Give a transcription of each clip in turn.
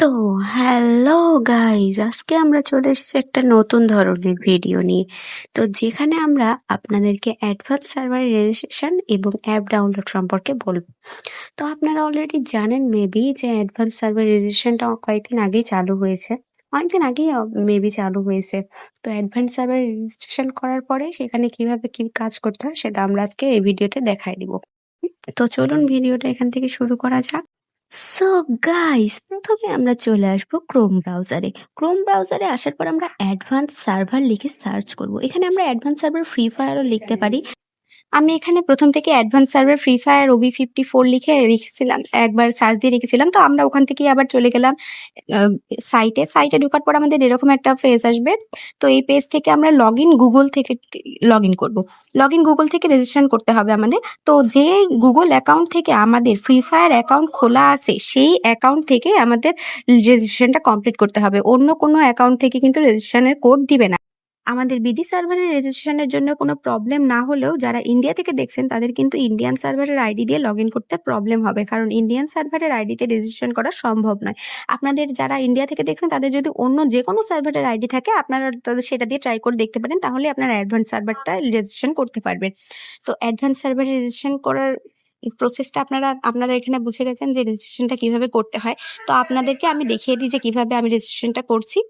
তো hello guys, আজকে আমরা চলে এসেছি একটা নতুন ধরনের ভিডিও নিয়ে। তো যেখানে আমরা আপনাদেরকে অ্যাডভান্স সার্ভার রেজিস্ট্রেশন এবং অ্যাপ ডাউনলোড সম্পর্কে বলবো। তো আপনারা অলরেডি জানেন মেবি যে অ্যাডভান্স সার্ভার রেজিস্ট্রেশনটা কয়েকদিন আগেই চালু হয়েছে। অনেকদিন আগেই মেবি চালু হয়েছে। তো অ্যাডভান্স সার্ভার রেজিস্ট্রেশন করার পরে সেখানে কিভাবে কি কাজ করতে হয় সেটা আমরা আজকে এই ভিডিওতে দেখাই দিব। তো চলুন ভিডিওটা এখান থেকে শুরু করা যাক। সো গাইস, প্রথমে আমরা চলে আসবো ক্রোম ব্রাউজারে। ক্রোম ব্রাউজারে আসার পর আমরা অ্যাডভান্স সার্ভার লিখে সার্চ করব। এখানে আমরা অ্যাডভান্স সার্ভার ফ্রি ফায়ারও লিখতে পারি। আমি এখানে প্রথম থেকে advance server free fire OB54 লিখে রেখেছিলাম, একবার সার্চ দিয়ে রেখেছিলাম। তো আমরা ওখান থেকে আবার চলে গেলাম সাইটে ঢোকার পর আমাদের এরকম একটা পেজ আসবে। তো এই পেজ থেকে আমরা গুগল থেকে লগ ইন করবো। গুগল থেকে রেজিস্ট্রেশন করতে হবে আমাদের। তো যে গুগল অ্যাকাউন্ট থেকে আমাদের ফ্রি ফায়ার অ্যাকাউন্ট খোলা আছে সেই অ্যাকাউন্ট থেকে আমাদের রেজিস্ট্রেশনটা কমপ্লিট করতে হবে। অন্য কোনো অ্যাকাউন্ট থেকে কিন্তু রেজিস্ট্রেশনের কোড দিবে না। আমাদের বিডি সার্ভারের রেজিস্ট্রেশনের জন্য কোনো প্রবলেম না হলেও যারা ইন্ডিয়া থেকে দেখছেন তাদের কিন্তু ইন্ডিয়ান সার্ভারের আইডি দিয়ে লগ ইন করতে প্রবলেম হবে, কারণ ইন্ডিয়ান সার্ভারের আইডিতে রেজিস্ট্রেশন করা সম্ভব নয়। আপনাদের যারা ইন্ডিয়া থেকে দেখছেন তাদের যদি অন্য যে কোনো সার্ভারের আইডি থাকে আপনারা তাদের সেটা দিয়ে ট্রাই করে দেখতে পারেন, তাহলে আপনারা অ্যাডভান্স সার্ভারটা রেজিস্ট্রেশন করতে পারবেন। তো অ্যাডভান্স সার্ভার রেজিস্ট্রেশন করার প্রসেসটা আপনারা এখানে বুঝে গেছেন যে রেজিস্ট্রেশনটা কিভাবে করতে হয়। তো আপনাদেরকে আমি দেখিয়ে দিই যে কিভাবে আমি রেজিস্ট্রেশনটা করছি।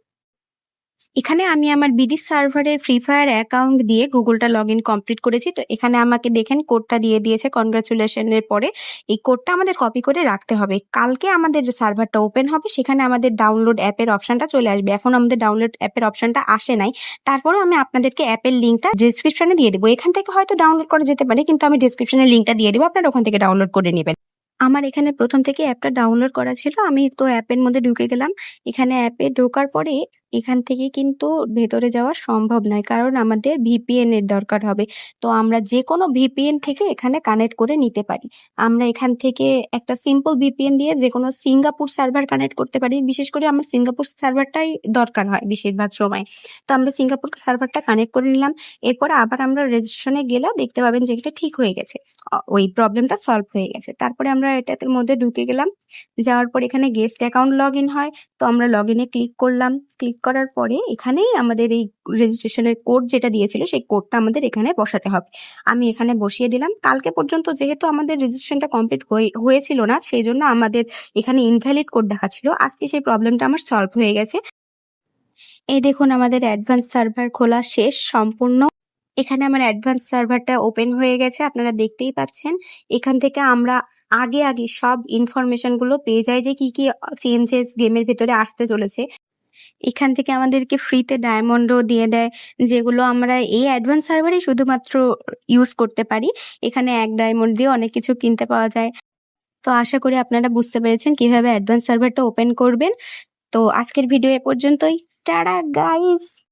এখানে আমি আমার বিডি সার্ভারের ফ্রি ফায়ার অ্যাকাউন্ট দিয়ে গুগলটা লগ ইন কমপ্লিট করেছি। তো এখানে আমাকে দেখেন কোডটা দিয়ে দিয়েছে কনগ্রাচুলেশনের পরে। এই কোডটা আমাদের কপি করে রাখতে হবে। কালকে আমাদের সার্ভারটা ওপেন হবে, সেখানে আমাদের ডাউনলোড অ্যাপের অপশনটা চলে আসবে। এখন আমাদের ডাউনলোড অ্যাপের অপশনটা আসে নাই, তারপরেও আমি আপনাদেরকে অ্যাপের লিঙ্কটা ডিসক্রিপশনে দিয়ে দেবো। এখান থেকে হয়তো ডাউনলোড করা যেতে পারে, কিন্তু আমি ডিসক্রিপশনের লিঙ্কটা দিয়ে দেবো, আপনারা ওখান থেকে ডাউনলোড করে নেবেন। আমার এখানে প্রথম থেকে অ্যাপটা ডাউনলোড করা ছিল, আমি তো অ্যাপের মধ্যে ঢুকে গেলাম। এখানে অ্যাপে ঢোকার পরে এখান থেকে কিন্তু ভেতরে যাওয়া সম্ভব নয়, কারণ আমাদের ভিপিএন এর দরকার হবে। তো আমরা যে কোনো ভিপিএন থেকে এখানে কানেক্ট করে নিতে পারি। আমরা এখান থেকে একটা সিম্পল ভিপিএন দিয়ে যে কোনো সিঙ্গাপুর সার্ভার কানেক্ট করতে পারি। বিশেষ করে আমার সিঙ্গাপুর সার্ভারটাই দরকার হয় বেশিরভাগ সময়। তো আমরা সিঙ্গাপুর সার্ভারটা কানেক্ট করে নিলাম। এরপরে আবার আমরা রেজিস্ট্রেশনে গেলে দেখতে পাবেন যে এটা ঠিক হয়ে গেছে, ওই প্রবলেমটা সলভ হয়ে গেছে। তারপরে আমরা এটাতে মধ্যে ঢুকে গেলাম। যাওয়ার পর এখানে গেস্ট অ্যাকাউন্ট লগ ইন হয়। তো আমরা লগ ইনে ক্লিক করলাম। ক্লিক করার পরে এখানেই আমাদের এই রেজিস্ট্রেশনের কোড যেটা দিয়েছিল সেই কোডটা আমাদের এখানে বসাতে হবে। আমি এখানে বসিয়ে দিলাম। কালকে পর্যন্ত যেহেতু আমাদের রেজিস্ট্রেশনটা কমপ্লিট হয়েছিল না, সেই জন্য আমাদের এখানে ইনভ্যালিড কোড দেখাচ্ছিল। আজকে সেই প্রবলেমটা আমার সলভ হয়ে গেছে। এই দেখুন আমাদের অ্যাডভান্স সার্ভার খোলা শেষ সম্পূর্ণ। এখানে আমার অ্যাডভান্স সার্ভারটা ওপেন হয়ে গেছে, আপনারা দেখতেই পাচ্ছেন। এখান থেকে আমরা আগে সব ইনফরমেশন গুলো পেয়ে যাই যে কি কি চেঞ্জেস গেমের ভেতরে আসতে চলেছে। এখান থেকে আমাদেরকে ফ্রিতে ডায়মন্ডও দিয়ে দেয়, যেগুলো আমরা এই অ্যাডভান্স সার্ভারে শুধুমাত্র ইউজ করতে পারি। এখানে 1 ডায়মন্ড দিয়ে অনেক কিছু কিনতে পাওয়া যায়। তো আশা করি আপনারা বুঝতে পেরেছেন কিভাবে অ্যাডভান্স সার্ভারটা ওপেন করবেন। তো আজকের ভিডিও এ পর্যন্তই। Tata guys.